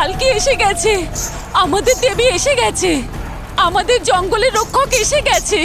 কালকে এসে গেছে, আমাদের দেবী এসে গেছে, আমাদের জঙ্গলের রক্ষক এসে গেছে।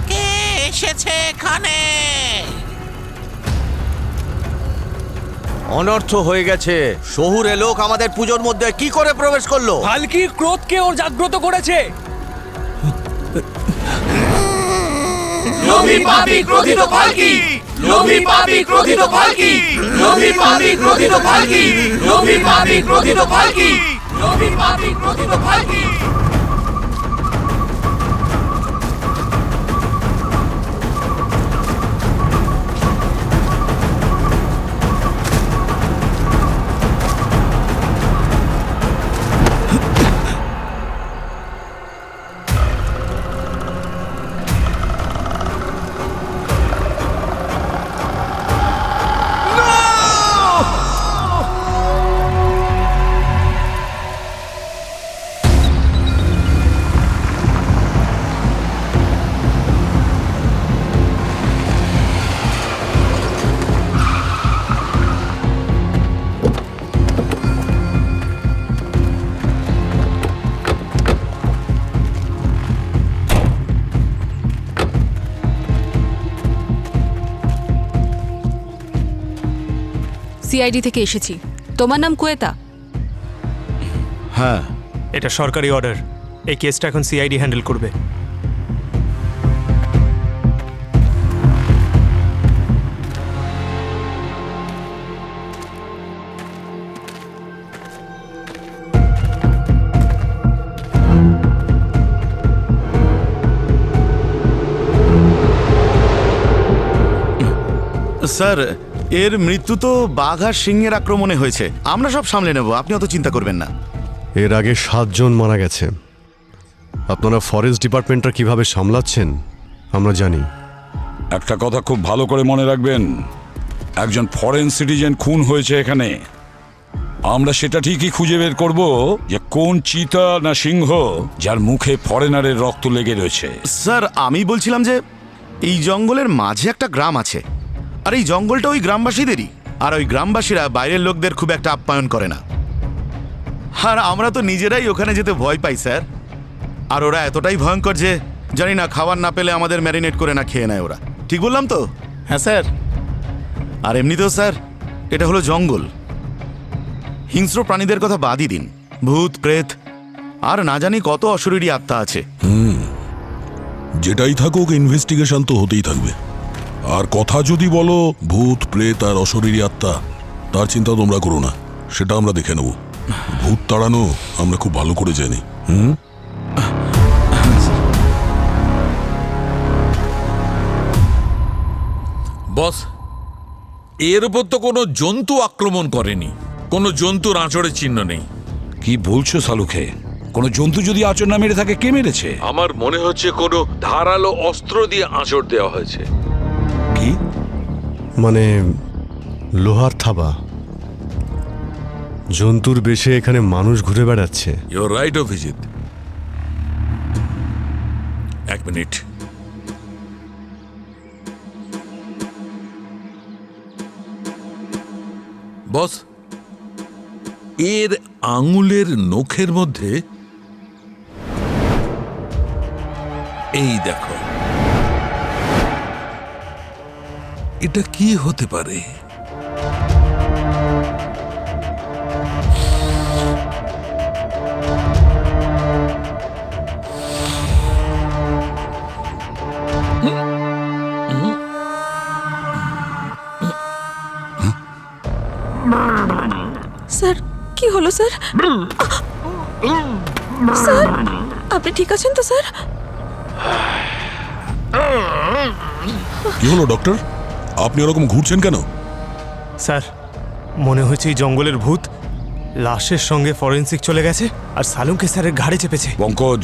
কে এসেছে এখানে? অনর্থ হয়ে গেছে। শহুরে লোক আমাদের পুজোর মধ্যে কি করে প্রবেশ করলো? ভাল্কির ক্রোধকে ওর জাগ্রত করেছে। লোভী পাপী ক্রোধিত ভাল্কি, লোভী পাপী ক্রোধিত ভাল্কি, লোভী পাপী ক্রোধিত ভাল্কি, লোভী পাপী ক্রোধিত ভাল্কি, লোভী পাপী ক্রোধিত ভাল্কি। সিআইডি থেকে এসেছি। তোমার নাম কুয়েতা? হ্যাঁ, এটা সরকারি অর্ডার। এই কেসটা এখন সিআইডি হ্যান্ডেল করবে। স্যার, এর মৃত্যু তো বাঘ আর সিংহের আক্রমণে হয়েছে। আমরা সব সামলে নেব, আপনি অত চিন্তা করবেন না। এর আগে 7 জন মারা গেছে। আপনারা ফরেস্ট ডিপার্টমেন্টটা কিভাবে সামলাচ্ছেন আমরা জানি। একটা কথা খুব ভালো করে মনে রাখবেন, একজন ফরেন সিটিজেন খুন হয়েছে এখানে। আমরা সেটা ঠিকই খুঁজে বের করব যে কোন চিতা না সিংহ যার মুখে ফরেনারের রক্ত লেগে রয়েছে। স্যার, আমি বলছিলাম যে এই জঙ্গলের মাঝে একটা গ্রাম আছে, আর এই জঙ্গলটা ওই গ্রামবাসীদেরই। আর ওই গ্রামবাসীরা বাইরের লোকদের খুব একটা আপ্যায়ন করে না, আর আমরা তো নিজেরাই ওখানে যেতে ভয় পাই স্যার। আর ওরা এতটাই ভয়ঙ্কর যে জানি না, খাবার না পেলে আমাদের ম্যারিনেট করে না খেয়ে নেয় ওরা। ঠিক বললাম তো? হ্যাঁ স্যার। আর এমনিতেও স্যার, এটা হলো জঙ্গল। হিংস্র প্রাণীদের কথা বাদই দিন, ভূত প্রেত আর না জানি কত অশরীরী আত্মা আছে। যেটাই থাকুক, ইনভেস্টিগেশন তো হতেই থাকবে। আর কথা যদি বলো ভূত প্রেত আর অশরীরী আত্মা, তার চিন্তা তোমরা করো না, সেটা আমরা দেখে নেব। ভূত তাড়ানো আমরা খুব ভালো করে জানি। বস, এর উপর তো কোনো জন্তু আক্রমণ করেনি, কোনো জন্তুর আঁচড়ের চিহ্ন নেই। কি বলছো সালুখে? কোনো জন্তু যদি আঁচড় না মেরে থাকে, কে মেরেছে? আমার মনে হচ্ছে কোনো ধারালো অস্ত্র দিয়ে আঁচড় দেওয়া হয়েছে। কি মানে লোহার থাবা। জন্তুর বেশে এখানে মানুষ ঘুরে বেড়াচ্ছে। Your right Abhijit. এক মিনিট। বস, এর আঙুলের নখের মধ্যে এই দেখো, এটা কি হতে পারে? স্যার, কি হলো স্যার? স্যার, আপনি ঠিক আছেন তো স্যার? কি হলো ডক্টর? আপনি ওরকম ঘুরছেন কেন? স্যার মনে হয়েছে এই জঙ্গলের ভূত লাশের সঙ্গে ফরেন্সিক চলে গেছে আর সালুমকে স্যারের ঘাড়ে চেপেছে। পঙ্কজ,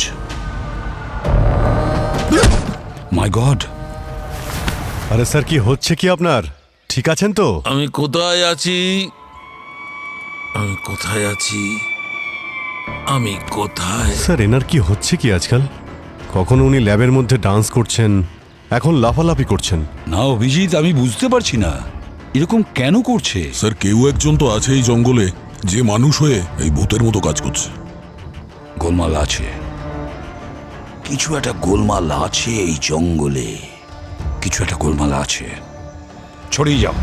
মাই গড, আরে স্যার কি হচ্ছে কি আপনার? ঠিক আছেন তো? আমি কোথায় আছি? আমি কোথায় আছি? আমি কোথায়? স্যার এনার কি হচ্ছে কি আজকাল? কখনো উনি ল্যাবের মধ্যে ডান্স করছেন, এখন লাফালাফি করছেন। না অভিজিৎ, আমি বুঝতে পারছি না এরকম কেন করছে। স্যার কেউ একজন তো আছে এই জঙ্গলে যে মানুষ হয়ে এই ভূতের মতো কাজ করছে। গোলমাল আছে, কিছু একটা গোলমাল আছে এই জঙ্গলে, কিছু একটা গোলমাল আছে। ছড়িয়ে যাও।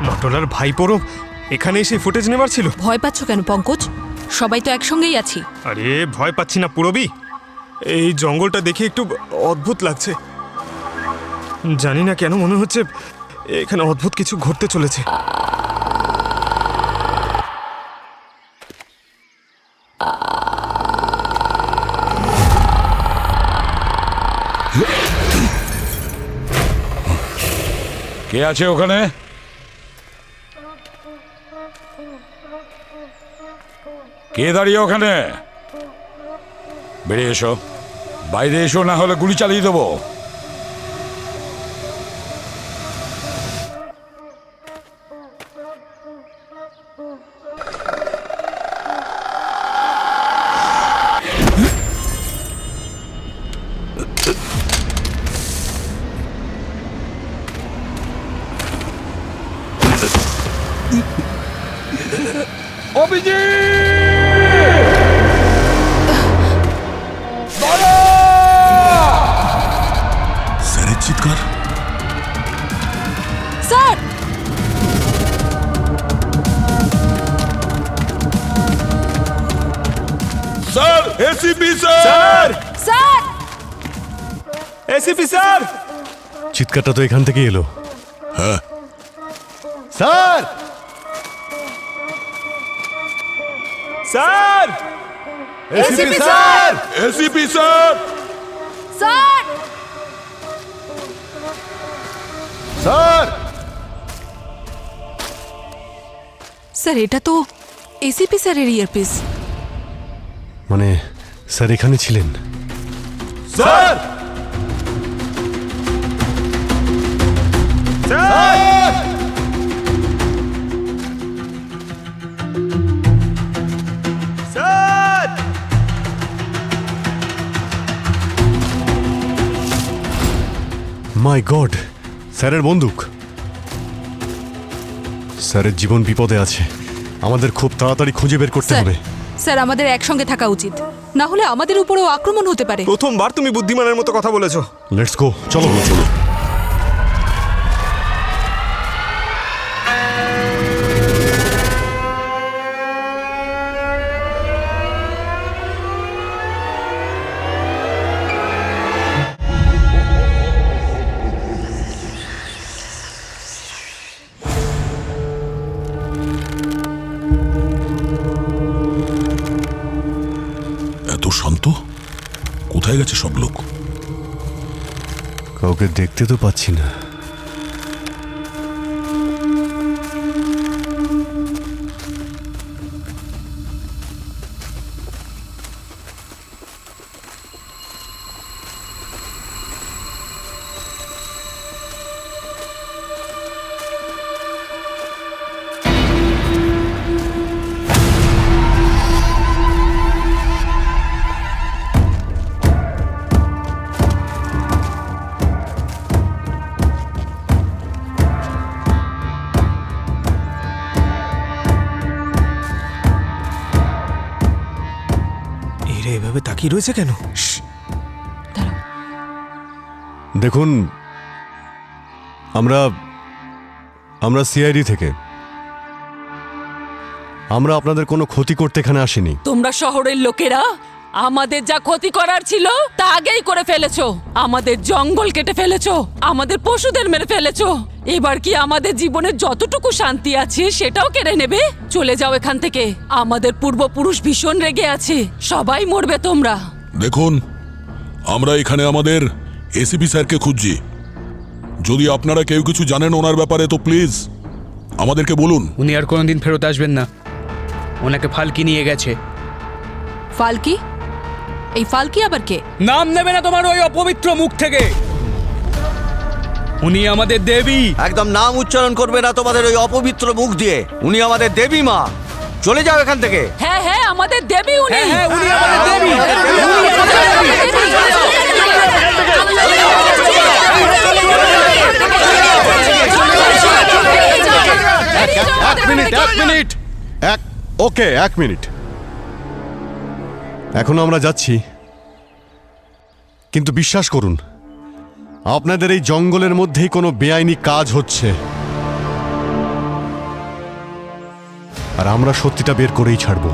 মটোলার ভাইপোরও এখানে এসে ফুটেজ নেবার ছিল। ভয় পাচ্ছ কেন পঙ্কজ? সবাই তো একসঙ্গেই আছি। আরে ভয় পাচ্ছি না পুরবি, এই জঙ্গলটা দেখে একটু অদ্ভুত লাগছে। জানি না কেন মনে হচ্ছে এখানে অদ্ভুত কিছু ঘটতে চলেছে। কে আছে ওখানে? কে দাঁড়িয়ে ওখানে? বেরিয়ে এসো, বাইরে এসো, না হলে গুলি চালিয়ে দেবো। স্যারের চিৎকার। Sir sir, ACP sir. Sir ACP sir! চিৎকারটা তো এখান থেকে এলো। হ্যাঁ, sir! Sir! ACP sir! ACP sir. Sir sir! Sir এটা তো এসিপি স্যারের ইয়ারপিস। মানে স্যার এখানে ছিলেন? Sir! Sir! Sir! My god, স্যারের বন্দুক! স্যারের জীবন বিপদে আছে, আমাদের খুব তাড়াতাড়ি খুঁজে বের করতে স্যার হবে। স্যার আমাদের একসঙ্গে থাকা উচিত, না হলে আমাদের উপরেও আক্রমণ হতে পারে। প্রথমবার তুমি বুদ্ধিমানের মতো কথা বলেছো। লেটস গো, চলো চলো। এত শান্ত, কোথায় গেছে সব লোক? কাউকে দেখতে তো পাচ্ছি না। এভাবে তাকিয়ে রয়েছে কেন? দেখুন, আমরা সিআইডি থেকে। আমরা আপনাদের কোনো ক্ষতি করতে এখানে আসিনি। তোমরা শহরের লোকেরা আমাদের যা ক্ষতি করার ছিল তা আগেই করে ফেলেছো। আমাদের জঙ্গল কেটে ফেলেছো, আমাদের পশুদের মেরে ফেলেছো। এবার কি আমাদের জীবনের যতটুকু শান্তি আছে সেটাও কেড়ে নেবে? চলে যাও এখান থেকে। আমাদের পূর্বপুরুষ ভীষণ রেগে আছে, সবাই মরবে তোমরা। দেখুন, আমরা এখানে আমাদের এসিপি স্যারকে খুঁজছি। যদি আপনারা কেউ কিছু জানেন ওনার ব্যাপারে তো প্লিজ আমাদেরকে বলুন। উনি আর কোনোদিন ফেরত আসবেন না, ওনাকে ফালকি নিয়ে গেছে। ফালকি? এই ফালকি আবার কে? নাম নেবে না তোমার ওই অপবিত্র মুখ থেকে। উনি আমাদের দেবী। একদম নাম উচ্চারণ করবে না তোমাদের ওই অপবিত্র মুখ দিয়ে। উনি আমাদের দেবী মা। চলে যাও এখান থেকে। হ্যাঁ হ্যাঁ, আমাদের দেবী উনি। হ্যাঁ হ্যাঁ, উনি আমাদের দেবী। এক মিনিট। এখন আমরা যাচ্ছি, কিন্তু বিশ্বাস করুন, আপনাদের এই জঙ্গলের মধ্যেই কোনো বেআইনি কাজ হচ্ছে, আর আমরা সত্যিটা বের করেই ছাড়ব।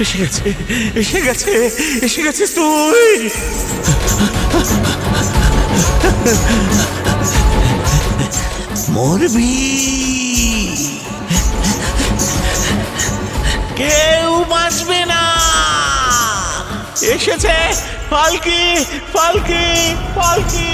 এসে গেছে, এসে গেছে, এসে গেছিস তুই। মরবি, কেউ বাঁচবে না। এসেছে ফালকি, ফালকি, ফালকি।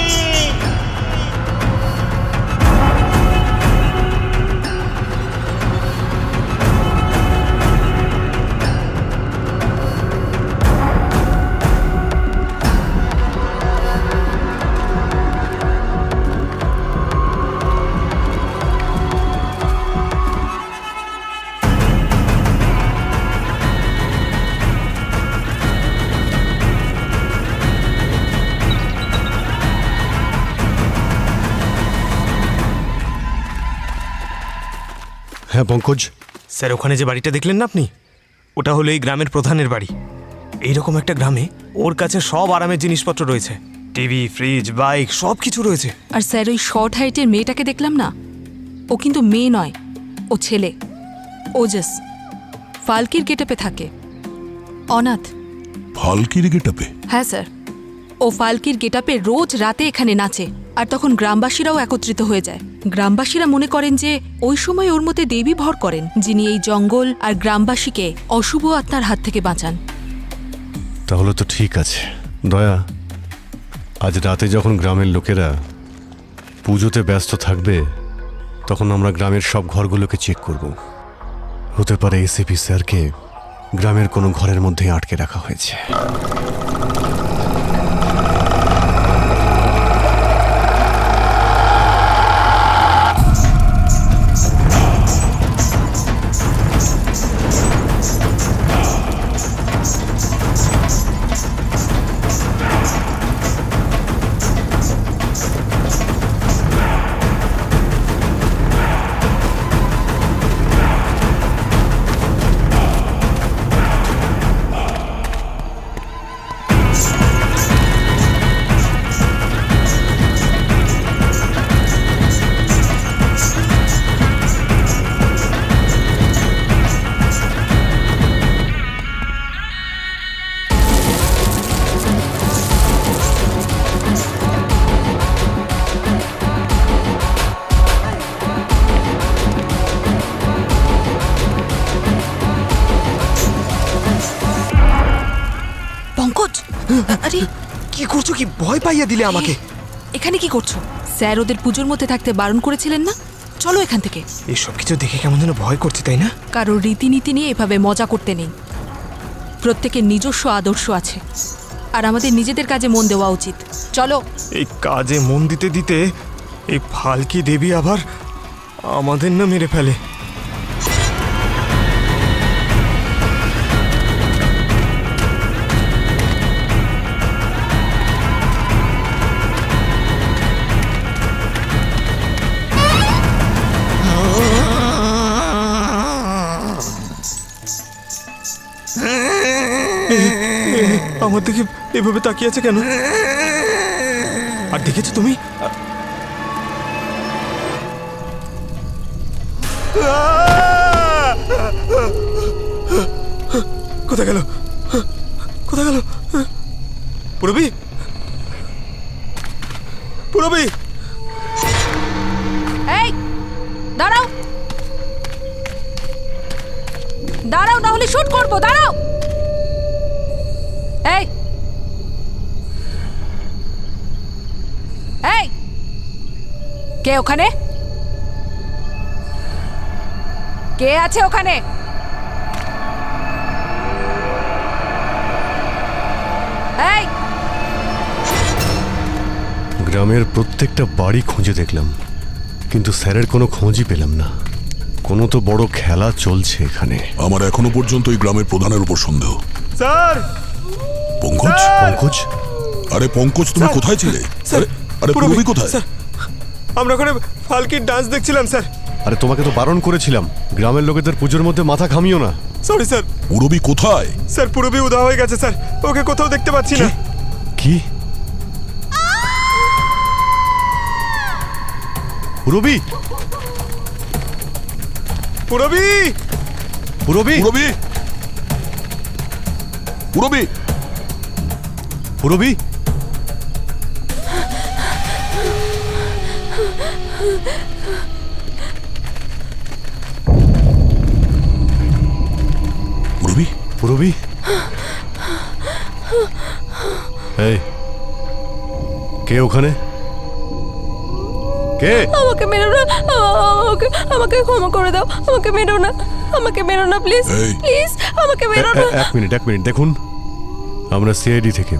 হ্যাঁ পঙ্কজ স্যার, ওখানে যে বাড়িটা দেখলেন না আপনি, ওটা হলো এই গ্রামের প্রধানের বাড়ি। এইরকম একটা গ্রামে ওর কাছে সব আরামের জিনিসপত্র রয়েছে, টিভি, ফ্রিজ, বাইক, সব কিছু রয়েছে। আর স্যার, ওই শর্ট হাইটের মেয়েটাকে দেখলাম না, ও কিন্তু মেয়ে নয়, ও ছেলে। ওজস ফালকির গেটআপে থাকে, অনাথ। ফালকির গেটাপে? হ্যাঁ স্যার, ও ফালকির গেটআপে রোজ রাতে এখানে নাচে, আর তখন গ্রামবাসীরাও একত্রিত হয়ে যায়। গ্রামবাসীরা মনে করেন যে ওই সময় ওর মধ্যে দেবী ভর করেন, যিনি এই জঙ্গল আর গ্রামবাসীকে অশুভ আত্মার হাত থেকে বাঁচান। তাহলে তো ঠিক আছে দয়া। আজ রাতে যখন গ্রামের লোকেরা পুজোতে ব্যস্ত থাকবে, তখন আমরা গ্রামের সব ঘরগুলোকে চেক করব। হতে পারে এসিপি স্যারকে গ্রামের কোনো ঘরের মধ্যেই আটকে রাখা হয়েছে। পঙ্কজ, আরে কি করছো? কি ভয় পাইয়া দিলে আমাকে? এখানে কি করছো? স্যার ওদের পুজোর মধ্যে থাকতে বারণ করেছিলেন না? চলো এখান থেকে। এইসব কিছু দেখে কেমন যেন ভয় করছে, তাই না? কারোর রীতিনীতি নিয়ে এভাবে মজা করতে নেই। প্রত্যেকের নিজস্ব আদর্শ আছে, আর আমাদের নিজেদের কাজে মন দেওয়া উচিত। চলো। এই কাজে মন দিতে দিতে এই ফালকি দেবী আবার আমাদের না মেরে ফেলে। আমার দিকে এভাবে তাকিয়ে আছে কেন? আর দেখেছো তুমি? কোথায় গেল? কোথায় গেল? পুরবি, পুরবি! এই দাঁড়াও, দাঁড়াও, না হলে শুট করবো। দাঁড়াও। এই এই, কে ওখানে? কে আছে ওখানে? এই, গ্রামের প্রত্যেকটা বাড়ি খুঁজে দেখলাম, কিন্তু স্যারের কোনো খোঁজই পেলাম না। কোনো তো বড় খেলা চলছে এখানে। আমার এখনো পর্যন্ত এই গ্রামের প্রধানের উপর সন্দেহ। স্যার! পঙ্কজ? পঙ্কজ? আরে পঙ্কজ, তুমি কোথায় ছিলে? আরে পুরবি কোথায়? স্যার, আমরা ওখানে ফালকির ডান্স দেখছিলাম স্যার। আরে তোমাকে তো বারণ করেছিলাম, গ্রামের লোকেদের পুজোর মধ্যে মাথা ঘামিও না। Sorry sir. পুরবি কোথায়? স্যার, পুরবি উদা হয়ে গেছে স্যার, ওকে কোথাও দেখতে পাচ্ছি না। কি? পুরবি! পুরবি! পুরবি! পুরবি! পুরবি! পুরবি! পুরবি! পুরবি! এই, কে ওখানে? কে? আমাকে মেরো না, আমাকে ক্ষমা করে দাও। আমাকে মেরো না, আমাকে মেরো না প্লিজ, প্লিজ আমাকে মেরো না। এক মিনিট দেখুন, আমরা সিআইডি থেকে।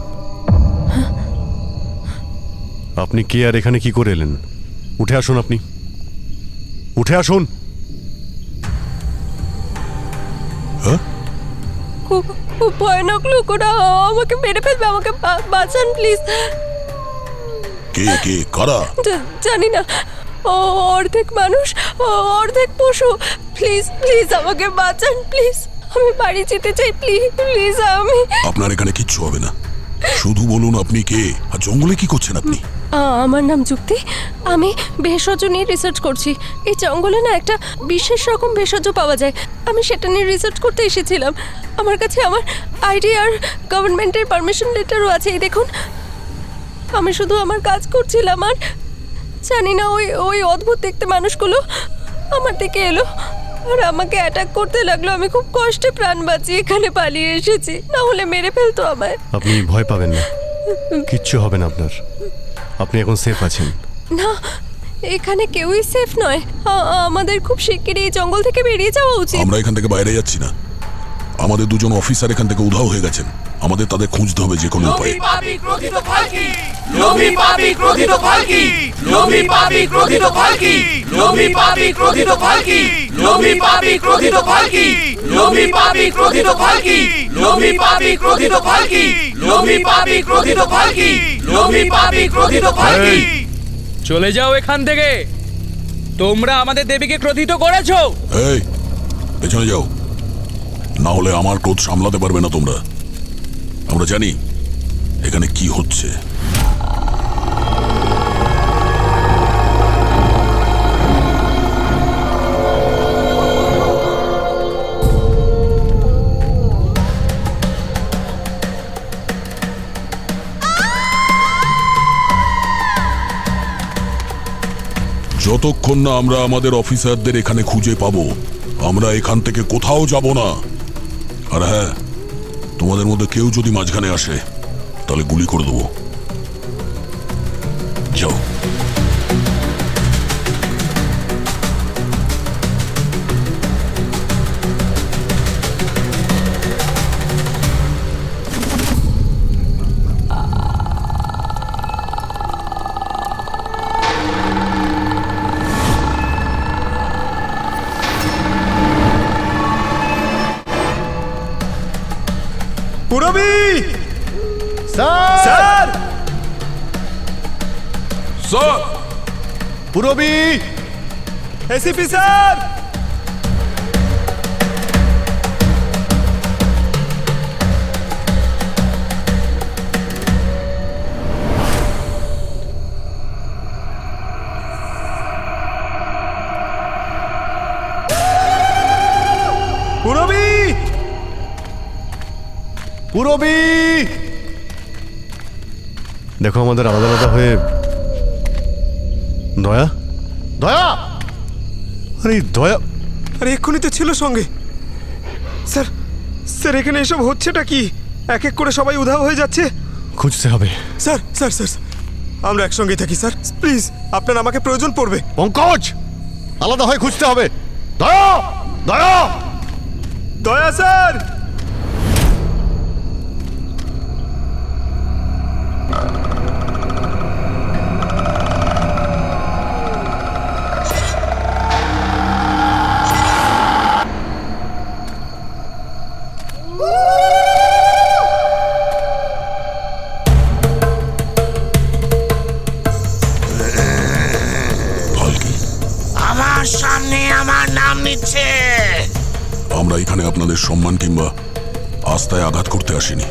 আপনি কে আর এখানে কি করে এলেন? উঠে আসুন, আপনি উঠে আসুন। খুব খুব ভয়ানক লোক ওরা, আমাকে মেরে ফেলবে। আমাকে বাঁচান প্লিজ। কে কে কারা? জানি না, অর্ধেক মানুষ অর্ধেক পশু। প্লিজ প্লিজ আমাকে বাঁচান প্লিজ। আমি বাড়ি যেতে চাই, প্লিজ প্লিজ। আমি আপনার এখানে কিচ্ছু হবে না, শুধু বলুন আপনি কে আর জঙ্গলে কি করছেন আপনি? আমার নাম যুক্তি, আমি ভেষজ নিয়ে রিসার্চ করছি। এই জঙ্গলে না একটা বিশেষ রকম ভেষজ পাওয়া যায়, আমি সেটা নিয়ে রিসার্চ করতে এসেছিলাম। আমার কাছে আমার আইডি আর গভর্নমেন্টের পারমিশন লেটারও আছে। এই দেখুন, আমি শুধু আমার কাজ করছিলাম, আর জানি না ওই অদ্ভুত দেখতে মানুষগুলো আমার দিকে এলো আর আমাকে অ্যাটাক করতে লাগলো। আমি খুব কষ্টে প্রাণ বাঁচিয়ে এখানে পালিয়ে এসেছি, না হলে মেরে ফেলতো আমায়। আপনি ভয় পাবেন না, কিচ্ছু হবে না আপনার। আপনি এখন সেফ আছেন। না, এখানে কেউই সেফ নয়। আমাদের খুব শিগগিরই এই জঙ্গল থেকে বেরিয়ে যাওয়া উচিত। আমরা এখান থেকে বাইরে যাচ্ছি না, আমাদের দুজন অফিসার এখান থেকে উধাও হয়ে গেছেন। আমাদের তাদের খুঁজতে হবে যে কোনো উপায়ে। লোভী পাপী ক্রোধিত ফালকি, লোভী পাপী ক্রোধিত ফালকি, লোভী পাপী ক্রোধিত ফালকি, লোভী পাপী ক্রোধিত ফালকি, লোভী পাপী ক্রোধিত ফালকি, লোভী পাপী ক্রোধিত ফালকি, লোভী পাপী ক্রোধিত ফালকি, লোভী পাপী ক্রোধিত ফালকি। চলে যাও এখান থেকে, তোমরা আমাদের দেবীকে ক্রোধিত করেছো। এই পেছনে যাও, না হলে আমার ক্রোধ সামলাতে পারবে না তোমরা। আমরা জানি এখানে কি হচ্ছে। যতক্ষণ না আমরা আমাদের অফিসারদের এখানে খুঁজে পাবো, আমরা এখান থেকে কোথাও যাব না। আর হ্যাঁ, তোমাদের মধ্যে কেউ যদি মাঝখানে আসে তাহলে গুলি করে দেবো। যাও। পুরবি স্যার স্যার, পুরবি এসিপি স্যার পুরবি পুরবি দেখো আমাদের আলাদা আলাদা হয়ে দয়া দয়া আরে দয়া আরে এক্ষুনি তো ছিল সঙ্গে। স্যার স্যার এখানে এসব হচ্ছেটা কি? এক এক করে সবাই উধাও হয়ে যাচ্ছে। খুঁজতে হবে। স্যার স্যার স্যার আমরা একসঙ্গেই থাকি স্যার, প্লিজ আপনার আমাকে প্রয়োজন পড়বে। পঙ্কজ আলাদা হয়ে খুঁজতে হবে। দয়া দয়া দয়া স্যার আমার সামনে আমার নাম নিচ্ছে। আমরা এখানে আপনাদের সম্মান কিংবা আস্থায় আঘাত করতে আসিনি,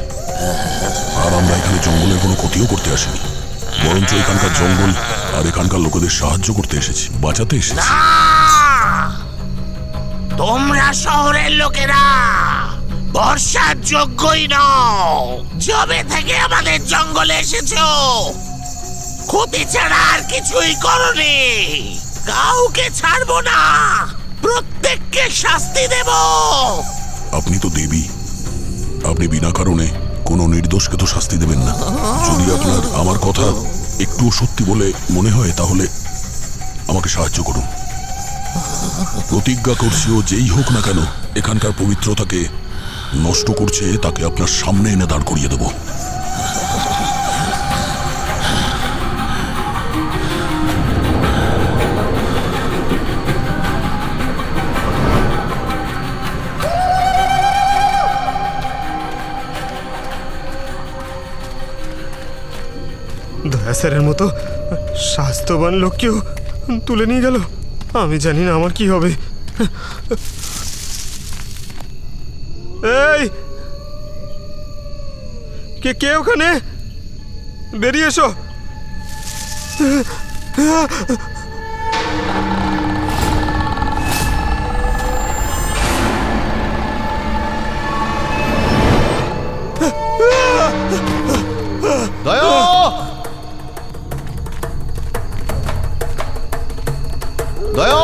আর আমরা এখানে জঙ্গলের কোনো ক্ষতিও করতে আসিনি, বরঞ্চ এখানকার জঙ্গল আর এখানকার লোকেদের সাহায্য করতে এসেছি, বাঁচাতে এসেছি। তোমরা শহরের লোকেরা বর্ষার যোগ্যই নও। যবে থেকে আমাদের জঙ্গলে এসেছো ক্ষতি ছাড়া আর কিছুই করনি। কাউকে ছাড়বো না, প্রত্যেককে শাস্তি দেব। আপনি তো দেবী, আপনি বিনা কারণে কোনো নির্দোষকে তো শাস্তি দেবেন না। যদি আপনার আমার কথা একটু সত্যি বলে মনে হয় তাহলে আমাকে সাহায্য করুন। প্রতিজ্ঞা করছি ও যেই হোক না কেন এখানকার পবিত্রতাকে নষ্ট করছে তাকে আপনার সামনে এনে দাঁড় করিয়ে দেব। দয়া স্যারের মতো স্বাস্থ্যবান লোককেও তুলে নিয়ে গেল। আমি জানি না আমার কি হবে। এই কে ওখানে? বেরিয়ে এসো। দয়া দয়া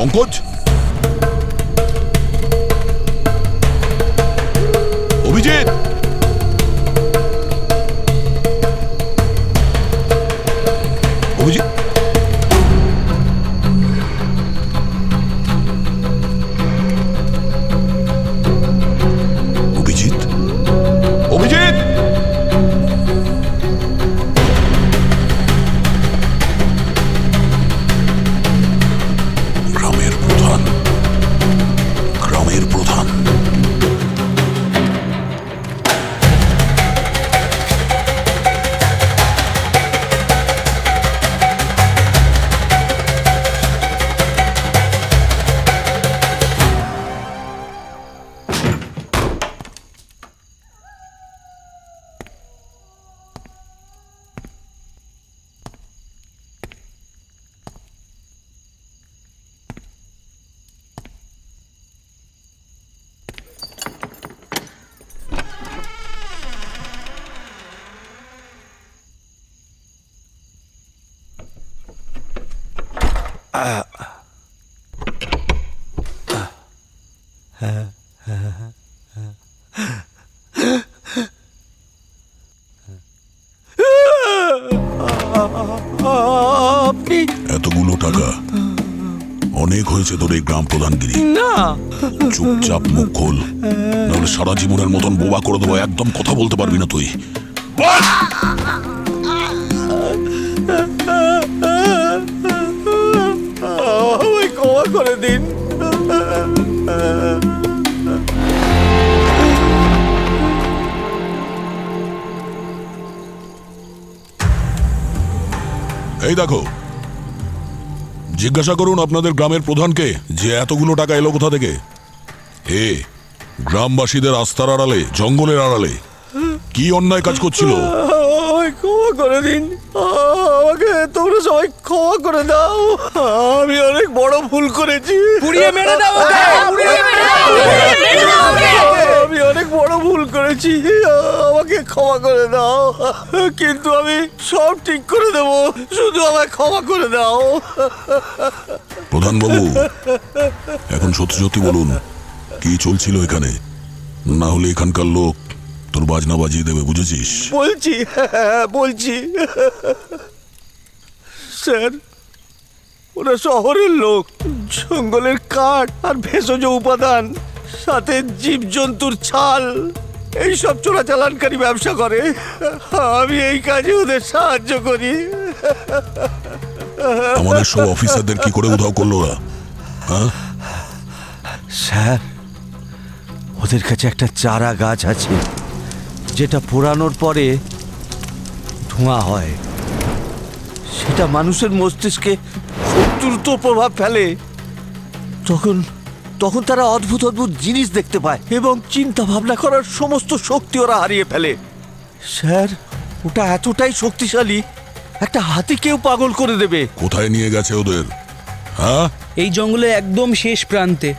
পঙ্কজ, অভিজিৎ, অভিজিৎ, অভিজিৎ, অভিজিৎ, গ্রামের প্রধান, গ্রামের প্রধান। আপনি এতগুলো টাকা অনেক হয়েছে তোর এই গ্রাম প্রধানগিরি। না, চুপচাপ মুখ খোল, নাহলে সারা জীবনের মতন বোবা করে দেবো। একদম কথা বলতে পারবি না তুই। আমায় ক্ষমা করে দিন। এই দেখো, জিজ্ঞাসা করুন আপনাদের গ্রামের প্রধানকে যে এতগুলো টাকা এলো কোথা থেকে। গ্রামবাসীদের আস্থার আড়ালে, জঙ্গলের আড়ালে কি অন্যায় কাজ করছিল। আমায় ক্ষমা করে দিন, আমাকে তোমরা সবাই ক্ষমা করে দাও। আমি অনেক বড় ভুল করেছি। পুড়িয়ে মেরে দাও ওকে! আমি অনেক বড় ভুল করেছি, আমাকে ক্ষমা করে দাও। কিন্তু আমি সব ঠিক করে দেব, শুধু আমায় ক্ষমা করে দাও। প্রধান বাবু, এখন সত্যি সত্যি বলুন কি চলছিল এখানে, না হলে এখানকার লোক তোর বাজনা বাজিয়ে দেবে, বুঝেছিস? বলছি, বলছি স্যার, ওরা শহরের লোক, জঙ্গলের কাঠ আর ভেষজ উপাদান, সাথে জীবজন্তুর ছাল, এইসব চোরাচালানকারী ব্যবসা করে। আমি এই কাজে ওদের সাহায্য করি। আমাদের সব অফিসারদের কি করে উধাও করলো ওরা? হ্যাঁ স্যার, ওদের কাছে একটা চারা গাছ আছে যেটা পোড়ানোর পরে ধোঁয়া হয়। সেটা মানুষের মস্তিষ্কে খুব দ্রুত প্রভাব ফেলে। তখন তখন তারা অদ্ভুত অদ্ভুত জিনিস দেখতে পায় এবং চিন্তা ভাবনা করার সমস্ত শক্তি ওরা হারিয়ে ফেলে। স্যার, ওটা এতটাই শক্তিশালী, একটা হাতিকেও পাগল করে দেবে। কোথায় নিয়ে গেছে ওদের? হ্যাঁ, এই জঙ্গলে একদম শেষ প্রান্তে,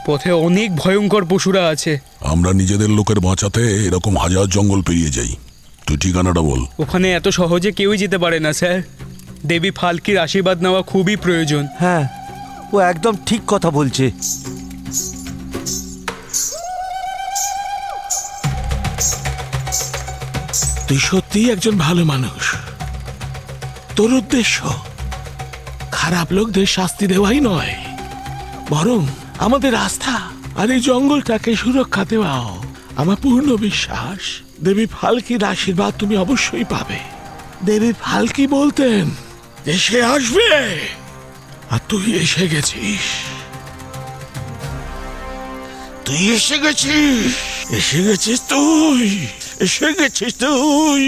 পথে অনেক ভয়ঙ্কর পশুরা আছে। আমরা নিজেদের লোকের বাঁচাতে এরকম হাজার জঙ্গল পেরিয়ে যাই। তুই ঠিকানাটা বল। ওখানে এত সহজে কেউই যেতে পারে না স্যার। দেবী ফালকির আশীর্বাদ নেওয়া খুবই প্রয়োজন। হ্যাঁ, ও একদম ঠিক কথা বলছে। তুই সত্যিই একজন ভালো মানুষ। তোর উদ্দেশ্য খারাপ লোকদের শাস্তি দেওয়াই নয়, বরং আমাদের আস্থা আর এই জঙ্গলটাকে সুরক্ষা দেওয়াও। আমার পূর্ণ বিশ্বাস দেবী ফালকির আশীর্বাদ তুমি অবশ্যই পাবে। দেবী ফালকি বলতেন যে সে আসবে, আর তুই এসে গেছিস। তুই এসে গেছিস, এসে গেছিস তুই, এসে গেছিস তুই,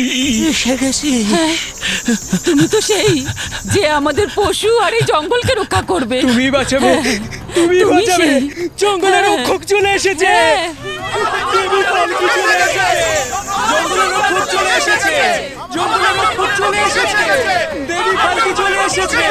এসে গেছিস। তুমি তো সেই যে আমাদের পশু আর এই জঙ্গলকে রক্ষা করবে। তুমি বাঁচাবে, তুমি বাঁচাবে। সেই। জঙ্গলের হ্যাঁ। রক্ষক চলে এসেছে। হ্যাঁ। দেবী ফালকি চলে এসেছে। জঙ্গলের রক্ষক চলে এসেছে। জঙ্গলের রক্ষক চলে এসেছে। দেবী ফালকি চলে এসেছে।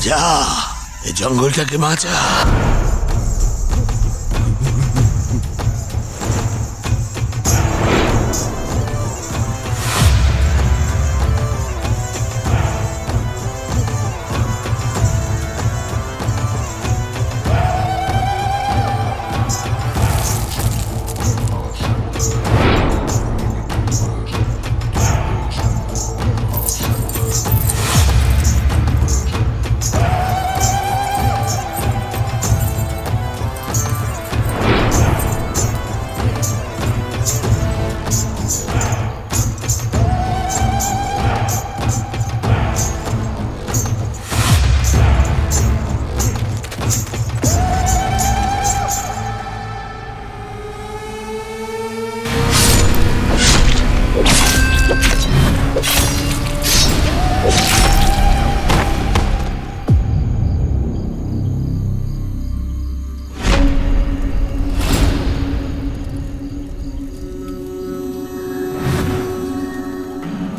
যা এই জঙ্গলটাকে বাঁচা।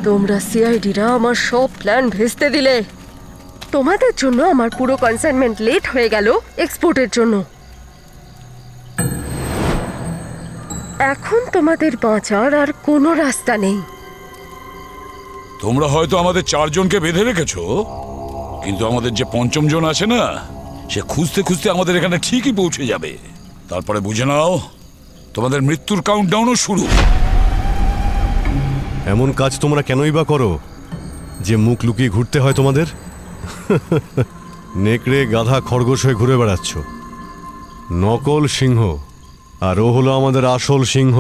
তোমরা সিআইডিরা আমার সব প্ল্যান ভেস্তে দিলে। তোমাদের জন্য আমার পুরো কনসাইনমেন্ট লেট হয়ে গেল এক্সপোর্টের জন্য। এখন তোমাদের বাঁচার আর কোনো রাস্তা নেই। তোমরা হয়তো আমাদের 4 জনকে বেঁধে রেখেছো, কিন্তু আমাদের যে 5ম জন আছে না, সে খুঁজতে খুঁজতে আমাদের এখানে ঠিকই পৌঁছে যাবে। তারপরে বুঝে নাও তোমাদের মৃত্যুর কাউন্টডাউনও শুরু। এমন কাজ তোমরা কেনই বা করো যে মুখ লুকিয়ে ঘুরতে হয় তোমাদের? নেকড়ে গাধা খরগোশ হয়ে ঘুরে বেড়াচ্ছ। নকল সিংহ আর ও হলো আমাদের আসল সিংহ।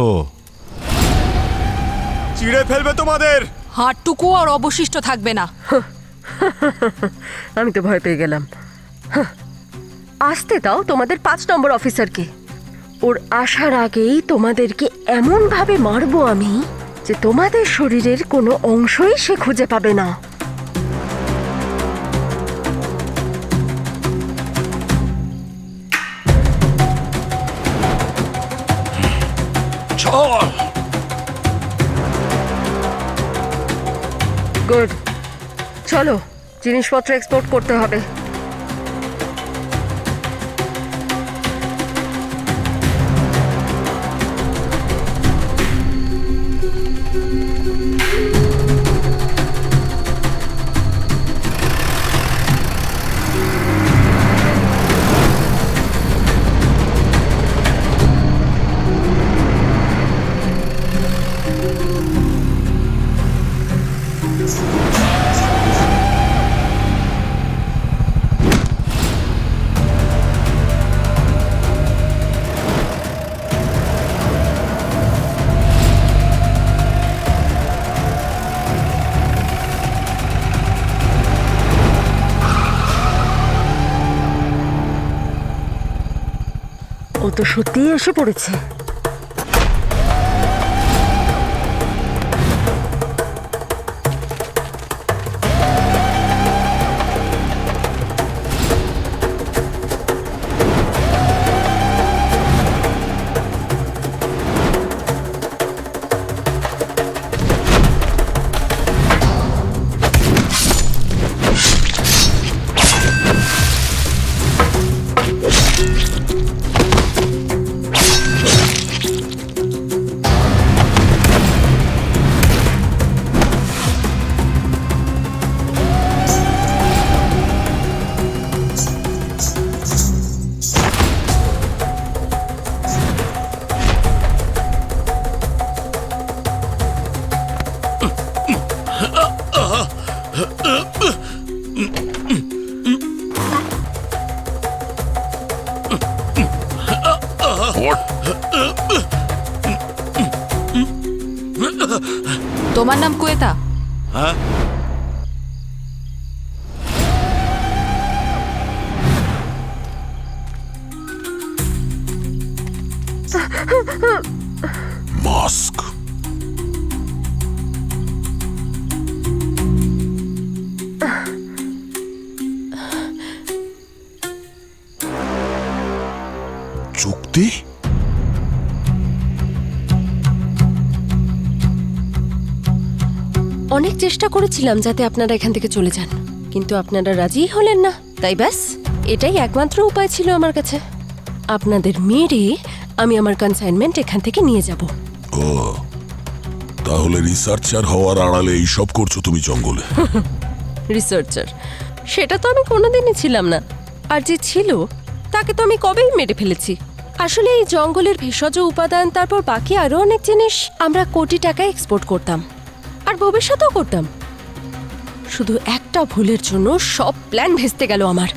চিড়ে ফেলবে তোমাদের। হাড়টুকু আর অবশিষ্ট থাকবে না। আমি তো ভয় পেয়ে গেলাম। আসতে দাও তোমাদের 5 নম্বর অফিসারকে। ওর আসার আগেই তোমাদেরকে এমন ভাবে মারবো আমি যে তোমাদের শরীরের কোনো অংশই সে খুঁজে পাবে না। চল। গুড, চলো জিনিসপত্র এক্সপোর্ট করতে হবে। ও তো সত্যিই এসে পড়েছে। তোমার নাম কুয়েতা? হ্যাঁ, মাস্ক। চুক্তি? অনেক চেষ্টা করেছিলাম যাতে আপনারা এখান থেকে চলে যান, কিন্তু আপনারা রাজি হলেন না। তাই ব্যাস এটাই একমাত্র উপায় ছিল আমার কাছে। আপনাদের মেরে আমি আমার কনসাইনমেন্ট এখান থেকে নিয়ে যাব। ও, তাহলে রিসার্চার হওয়ার আড়ালে এইসব করছো তুমি জঙ্গলে? রিসার্চার সেটা তো আমি কোনোদিনই ছিলাম না, আর যে ছিল তাকে তো আমি কবেই মেরে ফেলেছি। আসলে এই জঙ্গলের ভেষজ উপাদান, তারপর বাকি আরও অনেক জিনিস আমরা কোটি টাকায় এক্সপোর্ট করতাম, আর ভবিষ্যতেও করতাম। শুধু একটা ভুলের জন্য সব প্ল্যান ভেস্তে গেল আমার।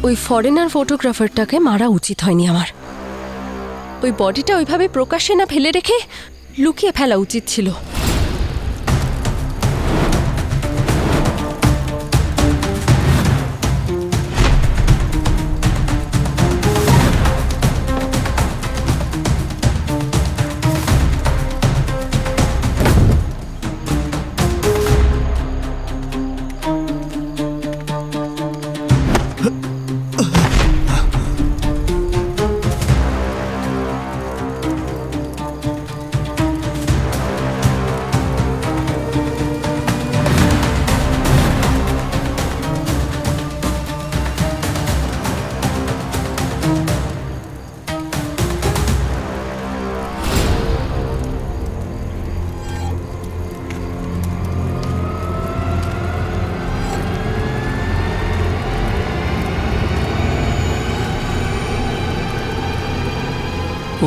ওই ফরেনার ফটোগ্রাফারটাকে মারা উচিত হয়নি আমার। ওই বডিটা ওইভাবে প্রকাশ্যে না ফেলে রেখে লুকিয়ে ফেলা উচিত ছিল।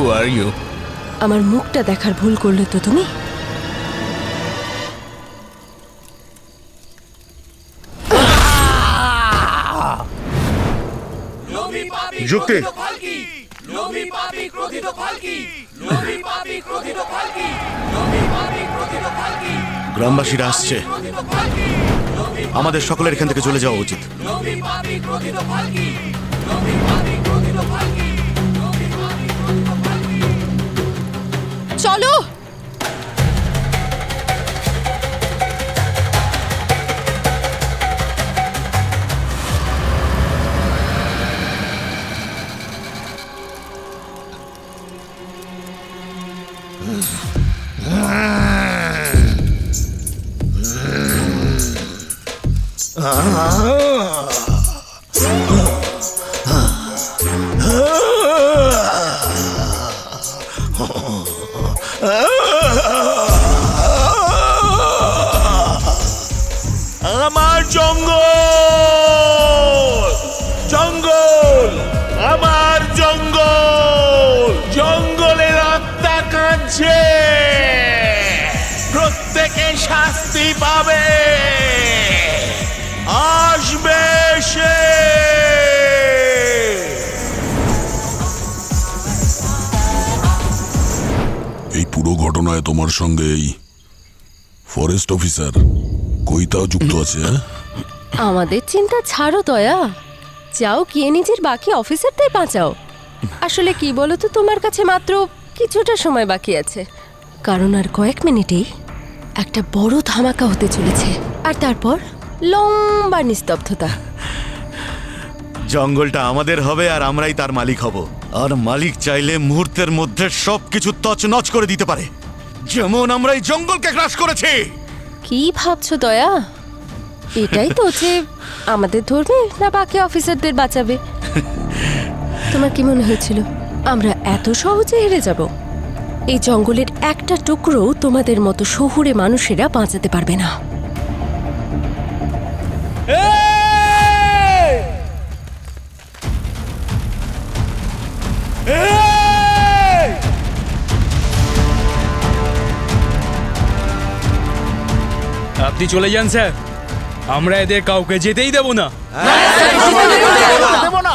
Who are you? আমার মুখটা দেখার ভুল করলে তো তুমি। যুক্তি। গ্রামবাসীরা আসছে, আমাদের সকলের এখান থেকে চলে যাওয়া উচিত। চলো। আমার জঙ্গল, জঙ্গল, আমার জঙ্গল, জঙ্গলের আত্মা কাঁদছে, প্রত্যেকে শাস্তি পাবে, আসবে সে। এই পুরো ঘটনায় তোমার সঙ্গে এই ফরেস্ট অফিসার কইতাও যুক্ত আছে? আমাদের চিন্তা ছাড়ো দয়া, যাও গিয়ে নিজের বাকি অফিসারদের বাঁচাও। আসলে কি বলো তো, তোমার কাছে মাত্র কিছুটা সময় বাকি আছে, কারণ আর কয়েক মিনিটেই একটা বড় ধামাকা হতে চলেছে, আর তারপর লম্বা নিস্তব্ধতা। জঙ্গলটা আমাদের হবে আর আমরাই তার মালিক হব, আর মালিক চাইলে মুহূর্তের মধ্যে সবকিছু তছনছ করে দিতে পারে, যেমন আমরা এই জঙ্গলকে গ্রাস করেছি। কি ভাবছো দয়া? এটাই তো যে আমাদের ধরবে না বাকি অফিসারদের বাঁচাবে? তোমার কি মনে হয়েছিল আমরা এত সহজে হেরে যাব? এই জঙ্গলের একটা টুকরো তোমাদের মতো শহুরে মানুষেরা বাঁচাতে পারবে না। আপনি চলে যান স্যার, আমরা এদের কাউকে যেতেই দেব না। দেব না।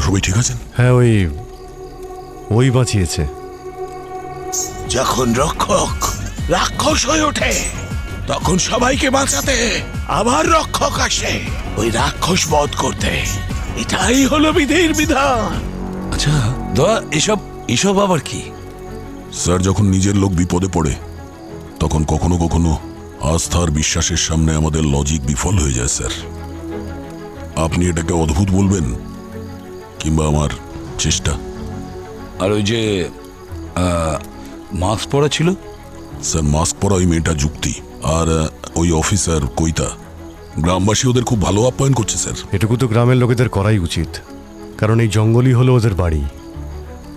সবাই ঠিক আছেন? হ্যাঁ, ওই বাঁচিয়েছে। যখন রক্ষক রাক্ষস হয়ে ওঠে তখন সবাইকে বাঁচাতে আবার রক্ষক আসে ওই রাক্ষস বধ করতে। এটাই হলো বিধির বিধান। আচ্ছা দয়া, এসব এসব আবার কি? স্যার, যখন নিজের লোক বিপদে পড়ে তখন কখনো কখনো আস্থার বিশ্বাসের সামনে আমাদের লজিক বিফল হয়ে যায় স্যার। আপনি এটাকে অদ্ভুত বলবেন কিংবা আমার চেষ্টা। আর ওই যে মাস্ক পরা ছিল? স্যার, মাস্ক পরা ওই মেয়েটা যুক্তি, আর ওই অফিসার কৈতা, গ্রামবাসী ওদের খুব ভালো আপ্যায়ন করছে স্যার। এটুকু তো গ্রামের লোকেদের করাই উচিত, কারণ এই জঙ্গলই হলো ওদের বাড়ি,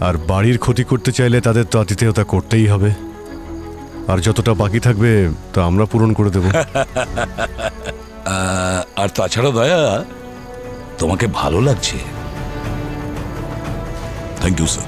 আর বাড়ির ক্ষতি করতে চাইলে তাদের তো আতিথেয়তা করতেই হবে। আর যতটা বাকি থাকবে তা আমরা পূরণ করে দেব। আর তাছাড়া দয়া, তোমাকে ভালো লাগছে। Thank you sir.